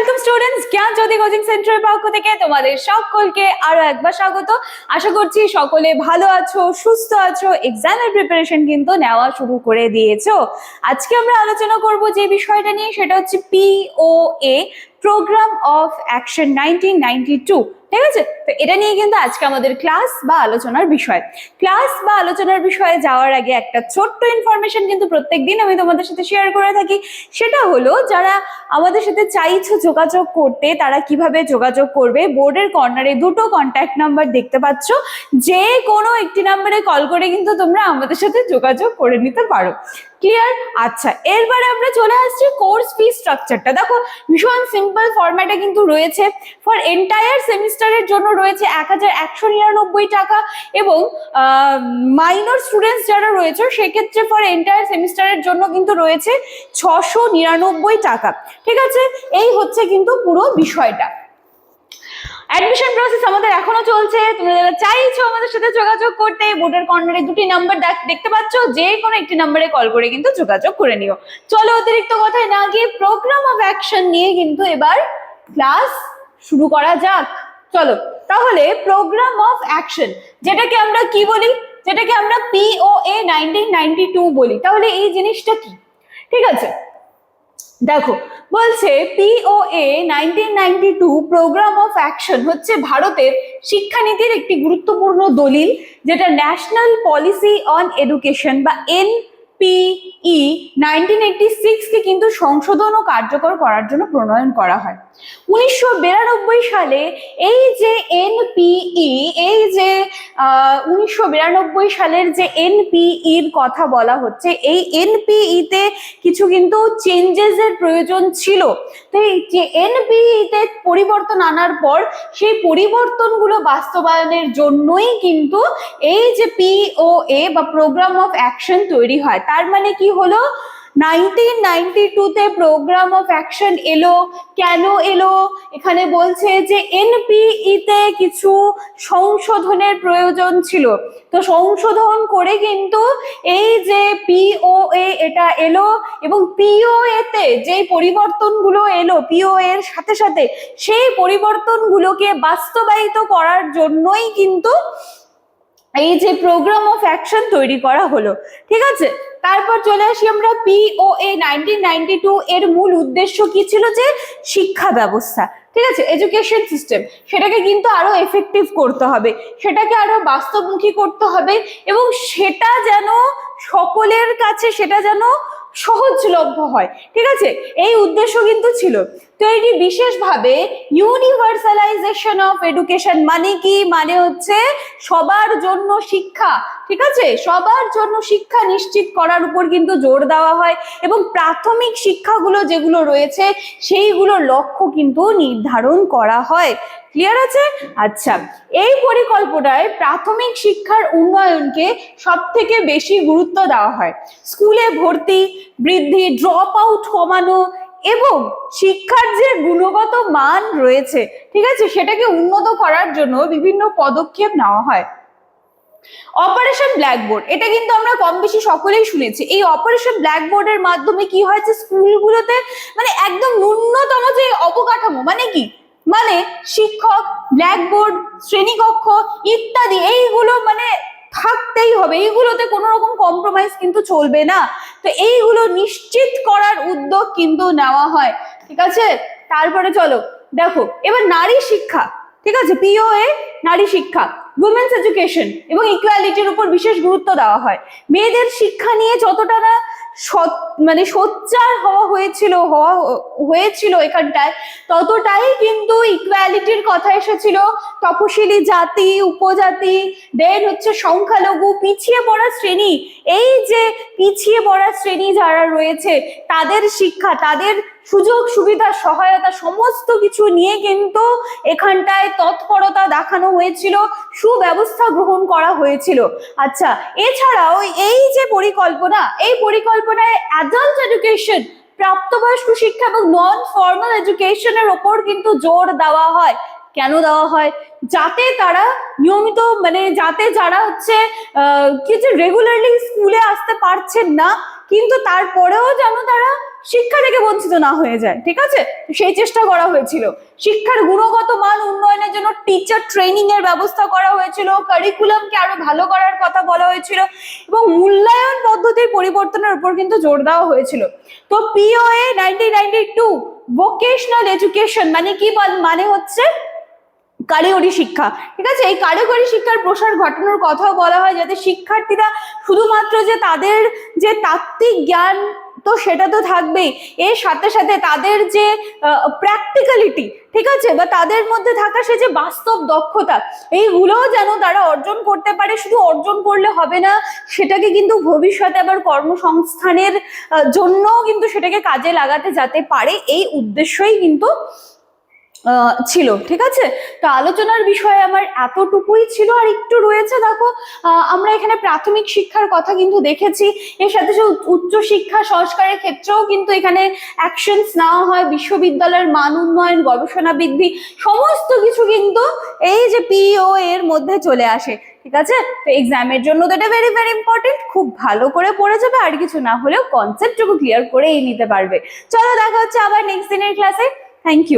Welcome students, জ্ঞান জ্যোতি coaching সেন্টারের পক্ষ থেকে তোমাদের সকলকে আরো একবার স্বাগত। আশা করছি সকলে ভালো আছো, সুস্থ আছো, এক্সামের প্রিপারেশন কিন্তু নেওয়া শুরু করে দিয়েছো। আজকে আমরা আলোচনা করব যে বিষয়টা নিয়ে, সেটা হচ্ছে POA, প্রোগ্রাম অফ অ্যাকশন 1992। ঠিক আছে, তো এটা নিয়ে কিন্তু আজকে আমাদের ক্লাস বা আলোচনার বিষয়। ক্লাস বা আলোচনার বিষয়ে যাওয়ার আগে একটা ছোট্ট ইনফরমেশন কিন্তু প্রত্যেকদিন আমি তোমাদের সাথে শেয়ার করে থাকি। সেটা হলো, যারা আমাদের সাথে চাইছো যোগাযোগ করতে, তারা কিভাবে যোগাযোগ করবে? বোর্ডের কর্নারে দুটো কন্ট্যাক্ট নাম্বার দেখতে পাচ্ছ, যে কোনো একটি নাম্বারে কল করে কিন্তু তোমরা আমাদের সাথে যোগাযোগ করে নিতে পারো। ক্লিয়ার? আচ্ছা, এরপরে আমরা চলে আসছি কোর্স ফি স্ট্রাকচারটা। দেখো, ভীষণ সিম্পল ফরম্যাটে কিন্তু রয়েছে। ফর এন্টায়ার সেমিস্টারের জন্য রয়েছে 1199 টাকা, এবং মাইনর স্টুডেন্টস যারা রয়েছে সেক্ষেত্রে ফর এন্টায়ার সেমিস্টারের জন্য কিন্তু রয়েছে 699 টাকা। ঠিক আছে, এই হচ্ছে কিন্তু পুরো বিষয়টা। অ্যাডমিশন প্রসেস আমাদের এখনো চলছে। তোমরা যারা চাইছো আমাদের সাথে যোগাযোগ করতে, বোর্ডের কর্নারে দুটি নাম্বার দেখতে পাচ্ছ, যে কোনো একটি নাম্বারে কল করে কিন্তু যোগাযোগ করে নিও। চলো, অতিরিক্ত কথায় না গিয়ে প্রোগ্রাম অফ অ্যাকশন নিয়ে কিন্তু এবার ক্লাস শুরু করা যাক। চলো তাহলে, প্রোগ্রাম অফ অ্যাকশন যেটাকে আমরা কি বলি, যেটাকে আমরা POA 1992 বলি, তাহলে এই জিনিসটা কি? ঠিক আছে, দেখো বলছে POA 1992 প্রোগ্রাম অফ অ্যাকশন হচ্ছে ভারতের শিক্ষানীতির একটি গুরুত্বপূর্ণ দলিল, যেটা ন্যাশনাল পলিসি অন এডুকেশন বা NPE 1986 কে কিন্তু সংশোধন ও কার্যকর করার জন্য প্রণয়ন করা হয়। 1992 সালে এই যে NPE, এই যে 1992 সালের যে NPEর কথা বলা হচ্ছে, এই NPE তে কিছু কিন্তু চেঞ্জেস এর প্রয়োজন ছিল। তো এই যে NPE তে পরিবর্তন আনার পর সেই পরিবর্তনগুলো বাস্তবায়নের জন্যই কিন্তু এই যে POA বা প্রোগ্রাম অফ অ্যাকশন তৈরি হয়। তার মানে কি হলো, 1992 তে প্রোগ্রাম অফ অ্যাকশন এলো। কেন এলো? এখানে বলছে যে NPE তে কিছু সংশোধনের প্রয়োজন ছিল, তো সংশোধন করে কিন্তু এই যে POA এটা এলো, এবং POA তে যে পরিবর্তনগুলো এলো POA এর সাথে সাথে, সেই পরিবর্তনগুলোকে বাস্তবায়িত করার জন্যই কিন্তু এই যে প্রোগ্রাম অফ অ্যাকশন তৈরি করা হলো। ঠিক আছে, তারপর চলে আসি আমরা POA 1992 এর মূল উদ্দেশ্য কি ছিল? যে শিক্ষা ব্যবস্থা, ঠিক আছে, এডুকেশন সিস্টেম, সেটাকে কিন্তু আরো এফেক্টিভ করতে হবে, সেটাকে আরো বাস্তবমুখী করতে হবে, এবং সেটা যেন সকলের কাছে, সেটা যেন সহজলভ্য হয়। ঠিক আছে, এই উদ্দেশ্য কিন্তু ছিল। তো এটি বিশেষভাবে ইউনিভার্সালাইজেশন অফ এডুকেশন, মানে কি? মানে হচ্ছে সবার জন্য শিক্ষা। ঠিক আছে, সবার জন্য শিক্ষা নিশ্চিত করার উপর কিন্তু জোর দেওয়া হয়, এবং প্রাথমিক শিক্ষাগুলো যেগুলো রয়েছে সেইগুলোর লক্ষ্য কিন্তু নির্ধারণ করা হয়। ক্লিয়ার আছে? আচ্ছা, এই পরিকল্পনায় প্রাথমিক শিক্ষার উন্নয়নকে সব থেকে বেশি গুরুত্ব দেওয়া হয়। স্কুলে ভর্তি বৃদ্ধি, ড্রপ আউট কমানো, এবং শিক্ষার যে গুণগত মান রয়েছে, ঠিক আছে, সেটাকে উন্নত করার জন্য বিভিন্ন পদক্ষেপ নেওয়া হয়। অপারেশন ব্ল্যাকবোর্ড, এটা কিন্তু আমরা কম বেশি সকলেই শুনেছি। এই অপারেশন ব্ল্যাকবোর্ডের মাধ্যমে কি হয়েছে, স্কুলগুলোতে মানে একদম ন্যূনতম যে অবকাঠামো, মানে কি, মানে শিক্ষক, ব্ল্যাকবোর্ড, শ্রেণীকক্ষ ইত্যাদি, এইগুলো মানে থাকতেই হবে, এইগুলোতে কোনো রকম কম্প্রোমাইজ কিন্তু চলবে না। তো এইগুলো নিশ্চিত করার উদ্যোগ কিন্তু নেওয়া হয়। ঠিক আছে, তারপরে চলো দেখো এবার নারী শিক্ষা। ঠিক আছে, POA নারী শিক্ষা, উইমেন্স এডুকেশন এবং ইকুয়ালিটির উপর বিশেষ গুরুত্ব দেওয়া হয়। মেয়েদের শিক্ষা নিয়ে যতটা না মানে সোচ্চার হয়েছিল এখানটায়, ততটাই কিন্তু ইকুয়ালিটির কথা এসেছিল। তপশিলি জাতি, উপজাতি, দেন হচ্ছে সংখ্যালঘু, পিছিয়ে পড়া শ্রেণী, এই যে পিছিয়ে পড়া শ্রেণী যারা রয়েছে, তাদের শিক্ষা, তাদের সুযোগ সুবিধা, সহায়তা, সমস্ত কিছু নিয়ে কিন্তু এখানটায় তৎপরতা দেখানো হয়েছিল, সুব্যবস্থা গ্রহণ করা হয়েছিল। আচ্ছা, এছাড়াও এই যে পরিকল্পনা, এই পরিকল্পনায় অ্যাডাল্ট এডুকেশন, প্রাপ্তবয়স্ক শিক্ষা এবং নন ফর্মাল এডুকেশনের ওপর কিন্তু জোর দেওয়া হয়। কেন দেওয়া হয়? যাতে তারা নিয়মিত, মানে যাতে যারা হচ্ছে কিছু রেগুলারলি স্কুলে আসতে পারছেন না, কিন্তু তারপরেও যেন তারা শিক্ষা থেকে বঞ্চিত না হয়ে যায়, ঠিক আছে? সেই চেষ্টা করা হয়েছিল। শিক্ষার গুণগত মান উন্নয়নের জন্য টিচার ট্রেনিং এর ব্যবস্থা করা হয়েছিল, কারিকুলামকে আরো ভালো করার কথা বলা হয়েছিল এবং মূল্যায়ন পদ্ধতির পরিবর্তনের উপর কিন্তু জোর দেওয়া হয়েছিল। তো পিওএ 1992 ভোকেশনাল এডুকেশন মানে কি, মানে হচ্ছে কারিগরি শিক্ষা, ঠিক আছে? এই কারিগরি শিক্ষার প্রসার ঘটানোর কথাও বলা হয়, যাতে শিক্ষার্থীরা শুধুমাত্র যে তাদের যে তাত্ত্বিক জ্ঞান তো সেটা তো থাকবেই, এর সাথে সাথে তাদের যে প্র্যাকটিক্যালিটি, ঠিক আছে, বা তাদের মধ্যে থাকা সে যে বাস্তব দক্ষতা, এইগুলোও যেন তারা অর্জন করতে পারে। শুধু অর্জন করলে হবে না, সেটাকে কিন্তু ভবিষ্যতে আবার কর্মসংস্থানের জন্যও কিন্তু সেটাকে কাজে লাগাতে যেতে পারে, এই উদ্দেশ্যই কিন্তু ছিল, ঠিক আছে? তো আলোচনার বিষয় আমার এতটুকুই ছিল, আর একটু রয়েছে। দেখো, আমরা এখানে প্রাথমিক শিক্ষার কথা কিন্তু দেখেছি, এর সাথে সাথে উচ্চ শিক্ষা সংস্কারের ক্ষেত্রেও কিন্তু এখানে অ্যাকশনস নেওয়া হয়, বিশ্ববিদ্যালয়ের মান উন্নয়ন, গবেষণা বৃদ্ধি, সমস্ত কিছু কিন্তু এই যে পিও এর মধ্যে চলে আসে, ঠিক আছে? তো এক্সামের জন্য তো এটা ভেরি ভেরি ইম্পর্টেন্ট, খুব ভালো করে পড়ে যাবে, আর কিছু না হলেও কনসেপ্টটুকু ক্লিয়ার করেই নিতে পারবে। চলো, দেখা হচ্ছে আবার নেক্সট দিনের ক্লাসে। Thank you.